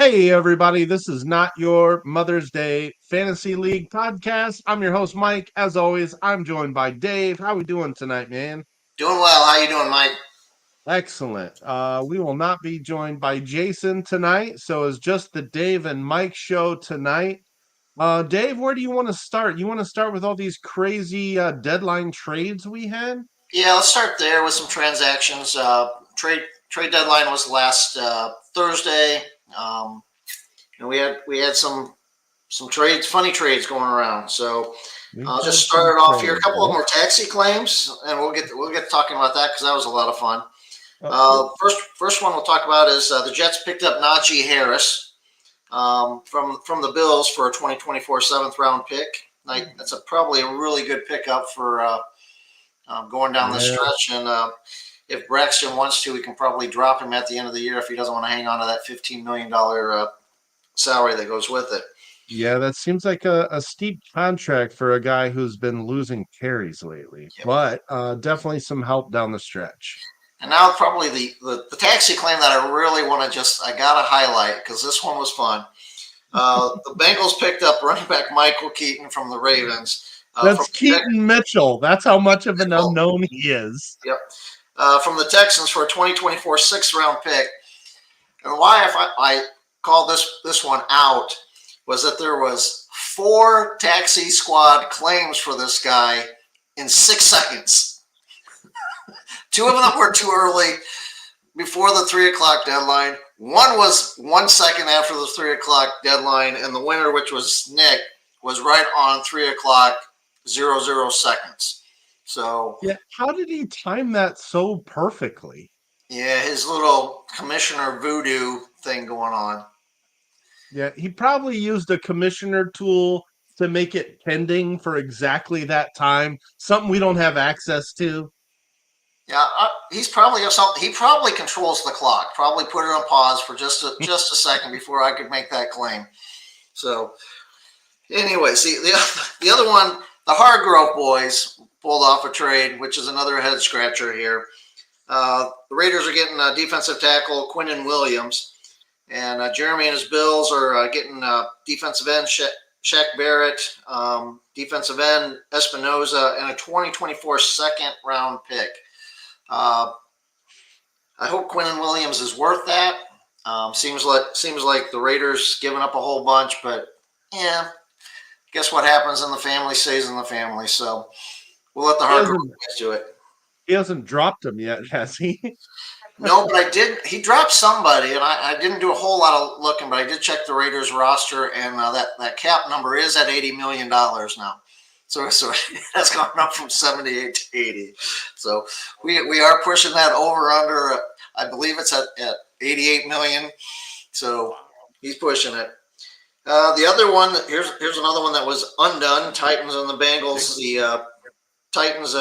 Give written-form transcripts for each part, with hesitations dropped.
Hey, everybody, this is not your Mother's Day Fantasy League podcast. I'm your host, Mike. As always, I'm joined by Dave. How we doing tonight, man? Doing well. How you doing, Mike? Excellent. We will not be joined by Jason tonight, so it's just the Dave and Mike show tonight. Dave, where do you want to start? You want to start with all these crazy deadline trades we had? Yeah, let's start there with some transactions. Trade deadline was last Thursday. Um, and we had some trades, funny trades going around. So We I'll had just some start it off here. A trades. couple of them were taxi claims, and we'll get talking about that because that was a lot of fun. Yep. First one we'll talk about is the Jets picked up Najee Harris from the Bills for a 2024 seventh round pick. Like that's probably a really good pickup for going down the Yeah. stretch. And if Braxton wants to, we can probably drop him at the end of the year if he doesn't want to hang on to that $15 million salary that goes with it. Yeah, that seems like a steep contract for a guy who's been losing carries lately, Yep. but definitely some help down the stretch. And now probably the taxi claim that I really want to I got to highlight because this one was fun. The Bengals picked up running back Michael Keaton from the Ravens. That's Keaton Mitchell. That's how much of an unknown he is. Yep. From the Texans for a 2024 sixth round pick. And why if I call this one out was that there was 4 taxi squad claims for this guy in 6 seconds. 2 of them were too early before the 3 o'clock deadline. One was 1 second after the 3 o'clock deadline, and the winner, which was Nick, was right on 3 o'clock, 00 seconds. So yeah, how did he time that so perfectly? Yeah, his little commissioner voodoo thing going on. Yeah, he probably used a commissioner tool to make it pending for exactly that time, something we don't have access to. Yeah, he's probably he probably controls the clock. Probably put it on pause for just a second before I could make that claim. So, anyway, see the other one, the Hargrove boys pulled off a trade, which is another head scratcher here. The Raiders are getting defensive tackle Quinnen Williams, and Jeremy and his Bills are getting defensive end Shaq Barrett, defensive end Espinoza, and a 2024 second round pick. I hope Quinnen Williams is worth that. Seems like the Raiders giving up a whole bunch, but yeah, guess what happens in the family stays in the family. So we'll let the Hargrove guys do it. He hasn't dropped him yet, has he? No, but I did. He dropped somebody, and I didn't do a whole lot of looking, but I did check the Raiders roster, and that cap number is at $80 million now. So that's gone up from 78 to 80. So we are pushing that over under. I believe it's at 88 million. So he's pushing it. The other one, here's another one that was undone. Titans and the Bengals. The Titans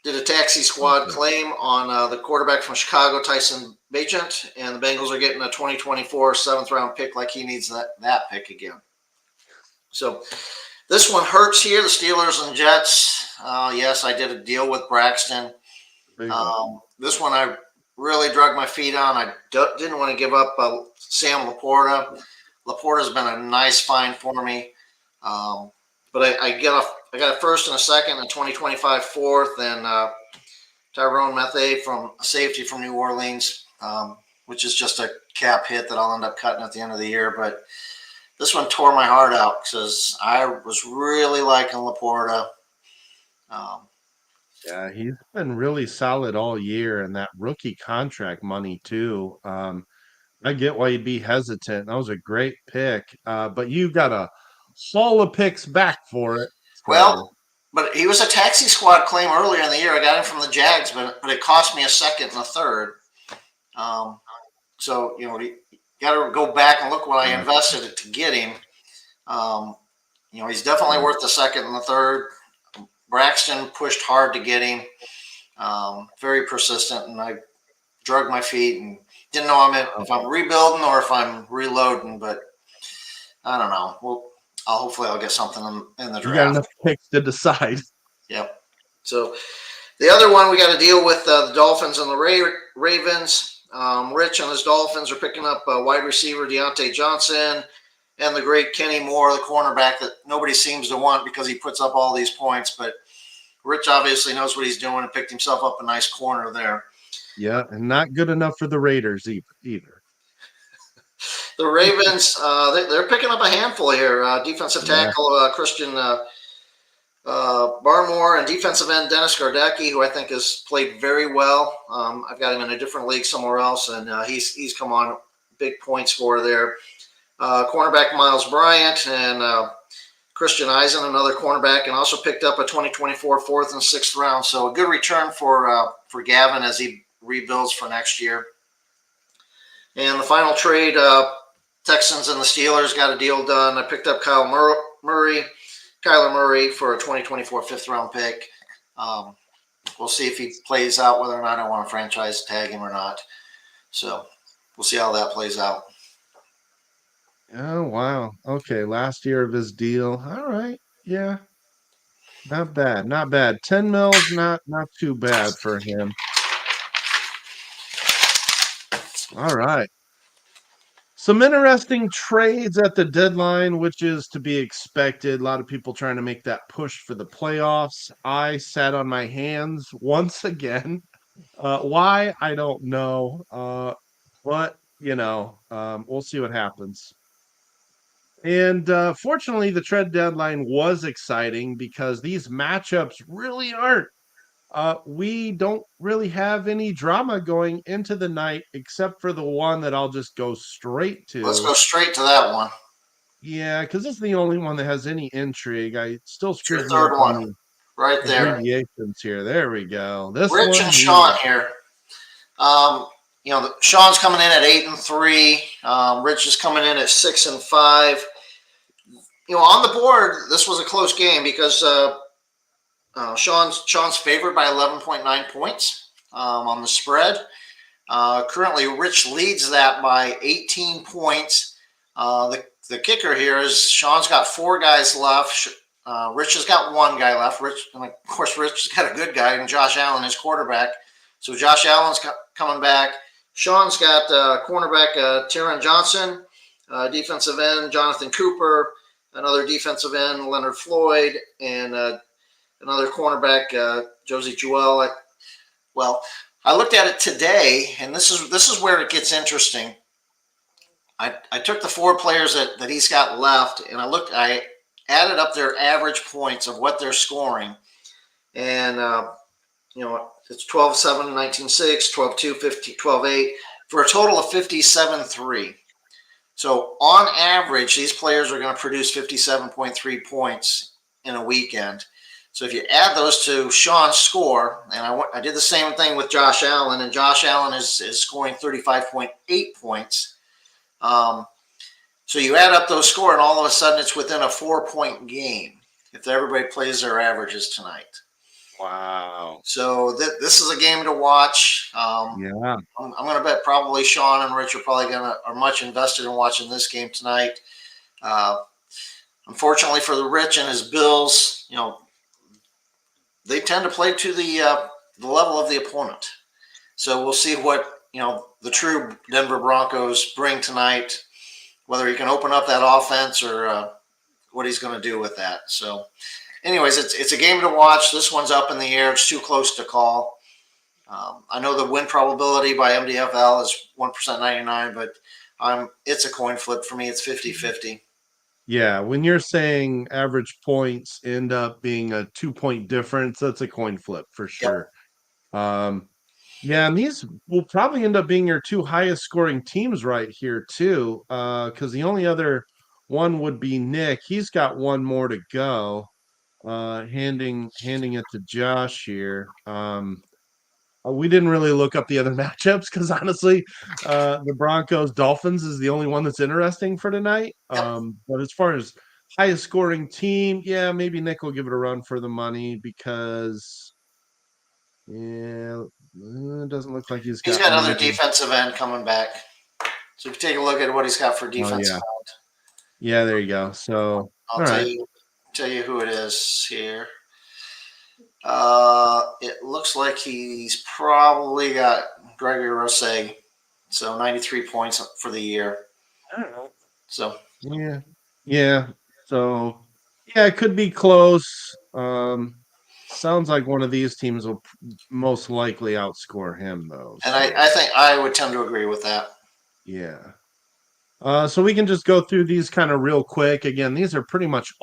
did a taxi squad claim on the quarterback from Chicago, Tyson Bagent, and the Bengals are getting a 2024 seventh round pick like he needs that pick again. So this one hurts here, the Steelers and Jets. Yes, I did a deal with Braxton. This one I really drug my feet on. I didn't want to give up Sam Laporta. Laporta's been a nice find for me. But I got a first and a second, and 2025 fourth, and Tyrone Mathieu from safety from New Orleans, which is just a cap hit that I'll end up cutting at the end of the year. But this one tore my heart out because I was really liking Laporta. Yeah, he's been really solid all year, and that rookie contract money too. I get why you'd be hesitant. That was a great pick, but you got a haul of picks back for it. So. Well, but he was a taxi squad claim earlier in the year. I got him from the Jags, but it cost me a second and a third. So you got to go back and look what I invested to get him. He's definitely worth the second and the third. Braxton pushed hard to get him, very persistent, and I drug my feet and didn't know if I'm rebuilding or if I'm reloading, but I don't know. Well, hopefully I'll get something in the draft. You got enough picks to decide. Yep. So the other one we got to deal with the Dolphins and the Ravens. Rich and his Dolphins are picking up wide receiver Deontay Johnson and the great Kenny Moore, the cornerback that nobody seems to want because he puts up all these points. But Rich obviously knows what he's doing and picked himself up a nice corner there. Yeah, and not good enough for the Raiders either. The Ravens, they're picking up a handful here. Defensive Yeah. tackle Christian Barmore and defensive end Dennis Gardecki, who I think has played very well. I've got him in a different league somewhere else, and he's come on big point scorer there. Cornerback Miles Bryant and Christian Eisen, another cornerback, and also picked up a 2024 fourth and sixth round. So a good return for Gavin as he rebuilds for next year. And the final trade, Texans and the Steelers got a deal done. I picked up Kyler Murray for a 2024 fifth round pick. We'll see if he plays out, whether or not I want to franchise tag him or not. So we'll see how that plays out. Oh, wow. Okay, last year of his deal. All right. Yeah, not bad. Not bad. 10 mils, not too bad for him. All right. Some interesting trades at the deadline, which is to be expected. A lot of people trying to make that push for the playoffs. I sat on my hands once again. Why? I don't know. But, we'll see what happens. And fortunately, the trade deadline was exciting because these matchups really aren't. We don't really have any drama going into the night except for the one that I'll just go straight Let's to. go straight to that one. Yeah, because it's the only one that has any intrigue. I still It's your screws me up third on one the right there. abbreviations here. There we go. This Rich and one, yeah. Sean here. Sean's coming in at 8-3. Rich is coming in at 6-5. On the board, this was a close game because Sean's favored by 11.9 points on the spread. Currently, Rich leads that by 18 points. The kicker here is Sean's got 4 guys left. Rich has got 1 guy left. Rich has got a good guy, and Josh Allen is quarterback. So Josh Allen's coming back. Sean's got cornerback Taron Johnson, defensive end Jonathan Cooper, another defensive end Leonard Floyd, and another cornerback Josie Jewell. I looked at it today, and this is where it gets interesting. I took the 4 players that he's got left, and I added up their average points of what they're scoring, and it's 12-7, 19-6, 12-2, 12-8, for a total of 57-3. So on average, these players are going to produce 57.3 points in a weekend. So if you add those to Sean's score, and I did the same thing with Josh Allen, and Josh Allen is scoring 35.8 points. So you add up those scores, and all of a sudden it's within a 4-point game if everybody plays their averages tonight. Wow. So this is a game to watch. Yeah. I'm going to bet probably Sean and Rich are much invested in watching this game tonight. Unfortunately for the Rich and his Bills, they tend to play to the level of the opponent. So we'll see what the true Denver Broncos bring tonight, whether he can open up that offense or what he's going to do with that. So, anyways, it's a game to watch. This one's up in the air. It's too close to call. I know the win probability by MDFL is 1% 99, but it's a coin flip for me. It's 50-50. Yeah, when you're saying average points end up being a 2-point difference, that's a coin flip for Yep. sure. Yeah, and these will probably end up being your 2 highest scoring teams right here too. Because the only other one would be Nick. He's got one more to go. Handing it to Josh here. We didn't really look up the other matchups because honestly, the Broncos Dolphins is the only one that's interesting for tonight. Yep. But as far as highest scoring team, yeah, maybe Nick will give it a run for the money because it doesn't look like he's He's got got another major. defensive end coming back. So if you take a look at what he's got for Oh defensive yeah, end, yeah. There you go. So I'll all right, tell you who it is here. It looks like he's probably got Gregory Rousseau So 93 points for the year. So yeah. So yeah, it could be close. Sounds like one of these teams will most likely outscore him, though. and So I think I would tend to agree with that. yeah. So we can just go through these kind of real quick. Again, these are pretty much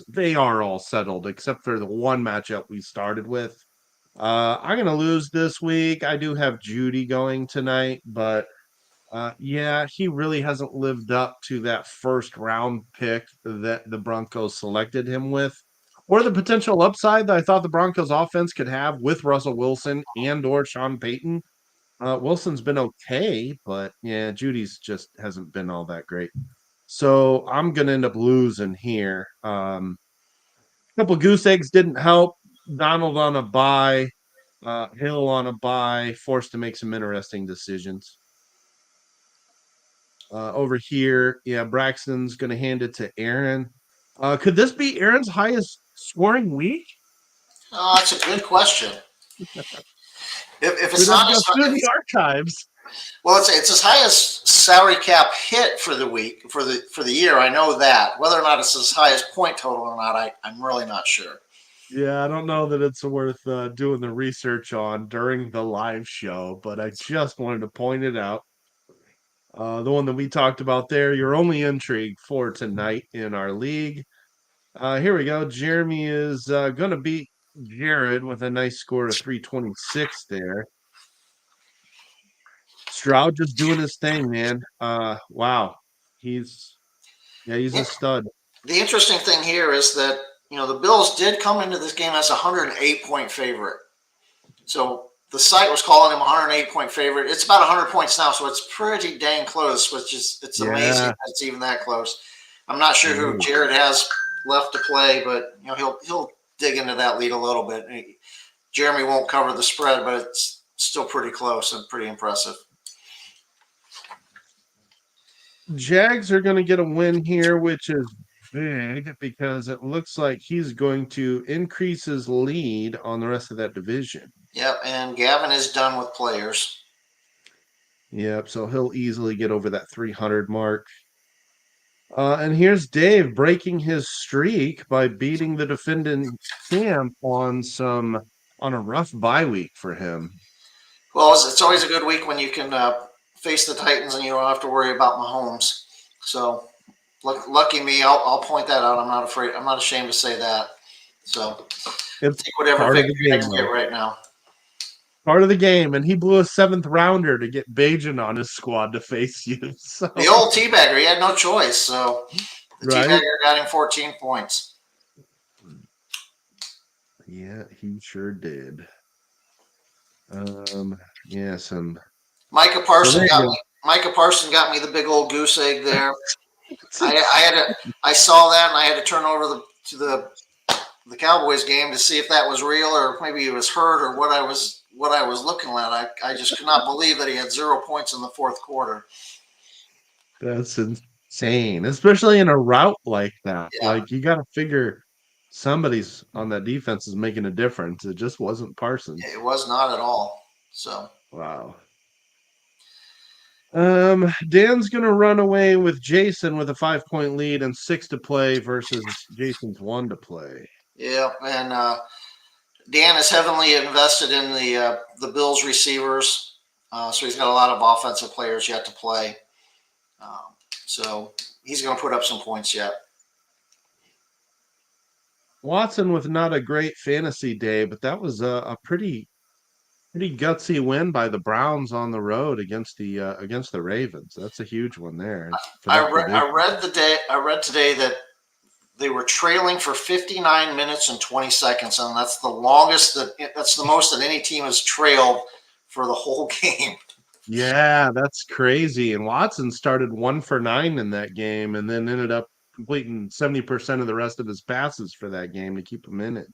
they are all settled except for the one matchup we started with. I'm gonna lose this week. I do have Judy going tonight, but yeah, he really hasn't lived up to that first round pick that the Broncos selected him with, or the potential upside that I thought the Broncos offense could have with Russell Wilson and or Sean Payton. Wilson's been okay, but yeah, Judy's just hasn't been all that great. So I'm gonna end up losing here. A couple goose eggs didn't help. Donald on a bye, Hill on a bye, forced to make some interesting decisions. Over here, yeah, Braxton's gonna hand it to Aaron. Could this be Aaron's highest scoring week? Oh, that's a good question. If it's We'd have to not go as through high, the archives. well, it's as high as salary cap hit for the week for the year. I know that. Whether or not it's as high as point total or not, I'm really not sure. Yeah, I don't know that it's worth doing the research on during the live show, but I just wanted to point it out. The one that we talked about there, your only intrigue for tonight in our league. Here we go. Jeremy is going to beat Jared with a nice score of 326 there. Stroud just doing his thing, man. Wow. He's he's a stud. The interesting thing here is that the Bills did come into this game as a 108-point favorite. So the site was calling him a 108-point favorite. It's about 100 points now, so it's pretty dang close. It's amazing Yeah. that it's even that close. I'm not sure who Jared has left to play, but he'll dig into that lead a little bit. Jeremy won't cover the spread, but it's still pretty close and pretty impressive. Jags are going to get a win here, which is big because it looks like he's going to increase his lead on the rest of that division. Yep, and Gavin is done with players. Yep, so he'll easily get over that 300 mark. And here's Dave breaking his streak by beating the defending champ on a rough bye week for him. Well, it's always a good week when you can face the Titans and you don't have to worry about Mahomes. So, lucky me, I'll point that out. I'm not afraid. I'm not ashamed to say that. So, It's take whatever part of the victory I game, can get right now. Part of the game, and he blew a 7th rounder to get Bajan on his squad to face you. So. The old teabagger, he had no choice. So, the teabagger got him 14 points. Yeah, he sure did. Yeah, some Micah Parson got me the big old goose egg there. I saw that and I had to turn over to the Cowboys game to see if that was real or maybe he was hurt or what I was looking at. I just could not believe that he had 0 points in the fourth quarter. That's insane, especially in a route like that. Yeah. Like you got to figure somebody's on that defense is making a difference. It just wasn't Parsons. It was not at all. So wow. Dan's gonna run away with Jason with a 5-point lead and 6 to play versus Jason's 1 to play. Yeah, and Dan is heavily invested in the Bills receivers, so he's got a lot of offensive players yet to play. So he's going to put up some points yet. Watson with not a great fantasy day, but that was a pretty gutsy win by the Browns on the road against the Ravens. That's a huge one there. I read today that they were trailing for 59 minutes and 20 seconds, and that's the most that any team has trailed for the whole game. Yeah, that's crazy. And Watson started 1 for 9 in that game and then ended up completing 70% of the rest of his passes for that game to keep him in it.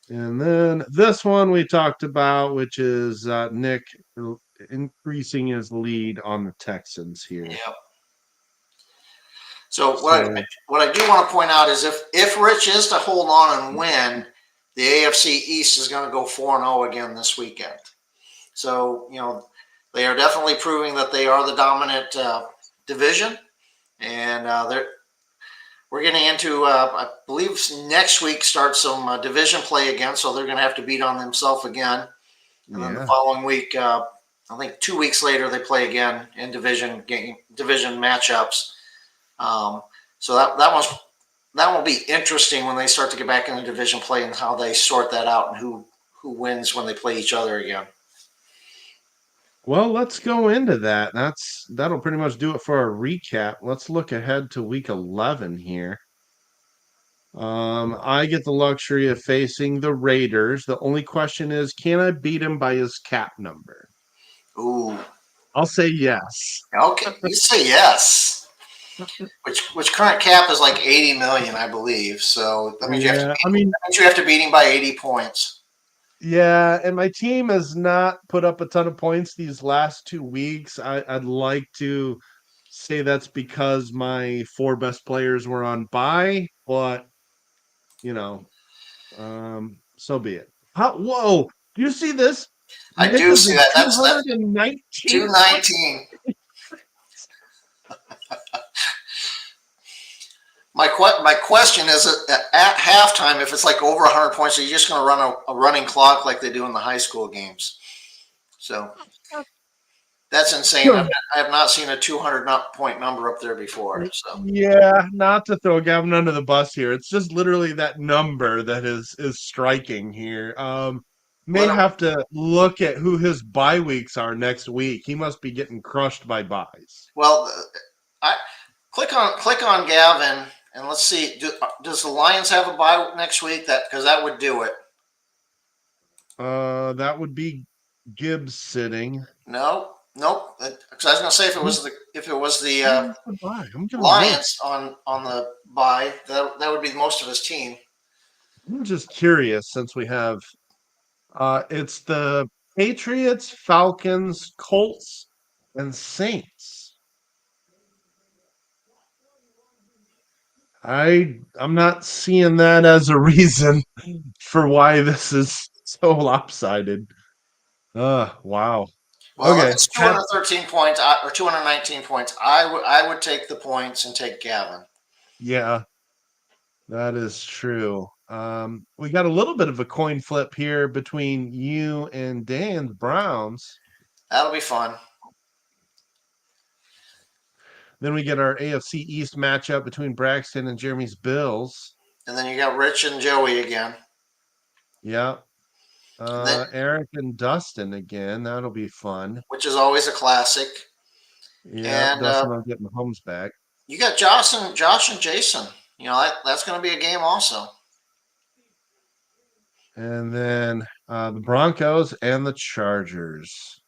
And then this one we talked about, which is Nick increasing his lead on the Texans here. Yep. So what I do want to point out is if Rich is to hold on and win, the AFC East is going to go 4-0 again this weekend. So They are definitely proving that they are the dominant division, and we're getting into, I believe next week starts some division play again, so they're going to have to beat on themselves again. And then the Yeah. following week, I think 2 weeks later, they play again in division matchups. So that will be interesting when they start to get back into division play and how they sort that out and who wins when they play each other again. Well, let's go into that. That'll pretty much do it for our recap. Let's look ahead to week 11 here. I get the luxury of facing the Raiders. The only question is, can I beat him by his cap number? Ooh, I'll say yes. okay, you say yes. Which current cap is like 80 million, I believe. So that means Yeah, I mean, you have to beat him by 80 points. yeah, and my team has not put up a ton of points these last 2 weeks. I'd like to say that's because my four best players were on bye, but you know, so be it. Whoa, do you see this? I Nick do is see at that. That's 219 points. 219. My question is at halftime, if it's like over 100 points, are you just going to run a running clock like they do in the high school games? So that's insane. I have not seen a 200 point number up there before. So Yeah, not to throw Gavin under the bus here. It's just literally that number that is striking here. May let him, have to look at who his bye weeks are next week. He must be getting crushed by buys. well, I click on Gavin and let's see. Does the Lions have a bye next week? That because that would do it. That would be Gibbs sitting. No, nope. Because I was going to say if it was the Who has the bye? I'm gonna look. Lions on the bye, that would be most of his team. I'm just curious since we have it's the Patriots, Falcons, Colts, and Saints. I'm not seeing that as a reason for why this is so lopsided. Wow. Well, if Okay. it's 213 points or 219 points, I would take the points and take Gavin. Yeah, that is true. We got a little bit of a coin flip here between you and Dan's Browns. That'll be fun. Then we get our AFC East matchup between Braxton and Jeremy's Bills. And then you got Rich and Joey again. Yeah. And then, Eric and Dustin again. That'll be fun. which is always a classic. Yeah, And Dustin will get Mahomes back. you got Josh and Jason. You know that's going to be a game also. And then the Broncos and the Chargers.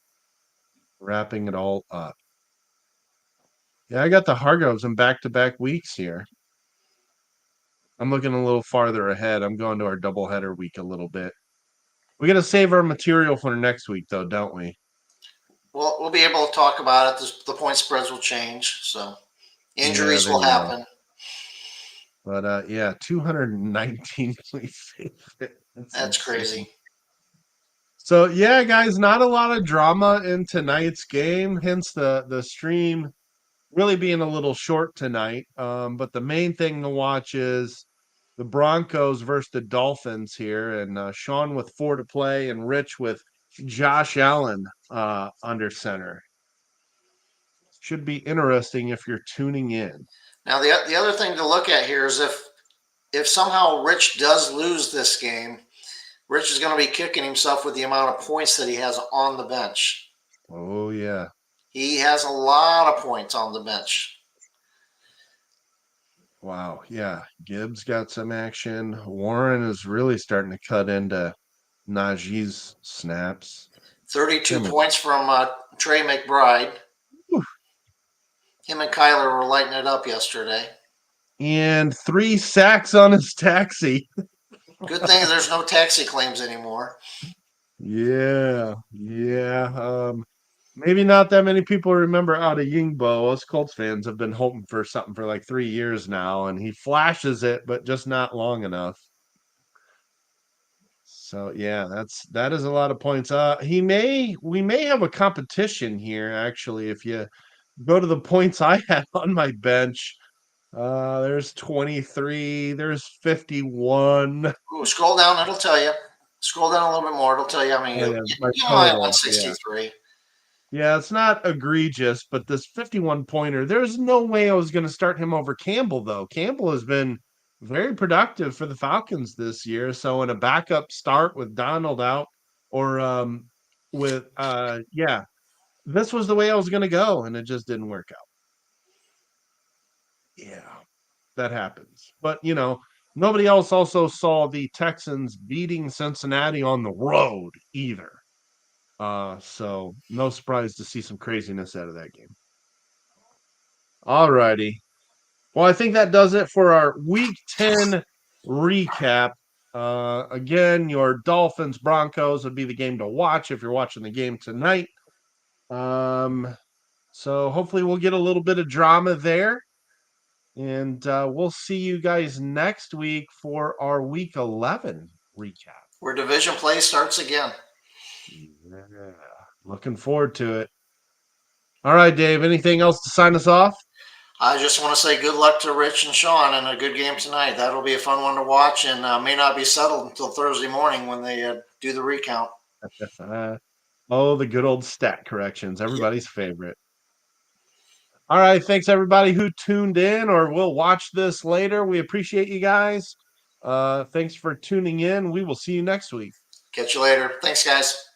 Wrapping it all up. Yeah, I got the Hargroves in back-to-back weeks here. I'm looking a little farther ahead. I'm going to our doubleheader week a little bit. We got to save our material for next week, though, don't we? We'll be able to talk about it. The point spreads will change, so Yeah, injuries they will will. happen. But yeah, 219 That's crazy. So yeah, guys, not a lot of drama in tonight's game, hence the stream really being a little short tonight. But the main thing to watch is the Broncos versus the Dolphins here, and Sean with 4 to play, and Rich with Josh Allen under center. Should be interesting if you're tuning in. Now the other thing to look at here is if somehow Rich does lose this game, Rich is going to be kicking himself with the amount of points that he has on the bench. Oh yeah. He has a lot of points on the bench. Wow. Yeah. Gibbs got some action. Warren is really starting to cut into Najee's snaps. 32 Him points from Trey McBride. Him and Kyler were lighting it up yesterday. and 3 sacks on his taxi. Good thing there's no taxi claims anymore. Yeah. Yeah. Maybe not that many people remember out of Yingbo. Us Colts fans have been hoping for something for like 3 years now, and he flashes it, but just not long enough. So yeah, that is a lot of points. We may have a competition here actually. If you go to the points I have on my bench, there's 23, there's 51. Ooh, scroll down, it'll tell you. Scroll down a little bit more, it'll tell you how many Oh yeah, my you only have total. Yeah. 163. Yeah, it's not egregious, but this 51 pointer, there's no way I was going to start him over Campbell, though. Campbell has been very productive for the Falcons this year. So, in a backup start with Donald out, or yeah, this was the way I was going to go, and it just didn't work out. Yeah, that happens. But, nobody else also saw the Texans beating Cincinnati on the road either. So no surprise to see some craziness out of that game. All righty. Well, I think that does it for our week 10 recap. Again, your Dolphins Broncos would be the game to watch if you're watching the game tonight. So hopefully we'll get a little bit of drama there. And we'll see you guys next week for our week 11 recap. Where division play starts again. Yeah, looking forward to it. All right, Dave, anything else to sign us off? I just want to say good luck to Rich and Sean and a good game tonight. That'll be a fun one to watch and may not be settled until Thursday morning when they do the recount. Oh, the good old stat corrections, everybody's favorite. All right, thanks everybody who tuned in or will watch this later. We appreciate you guys. Thanks for tuning in. We will see you next week. Catch you later. Thanks, guys.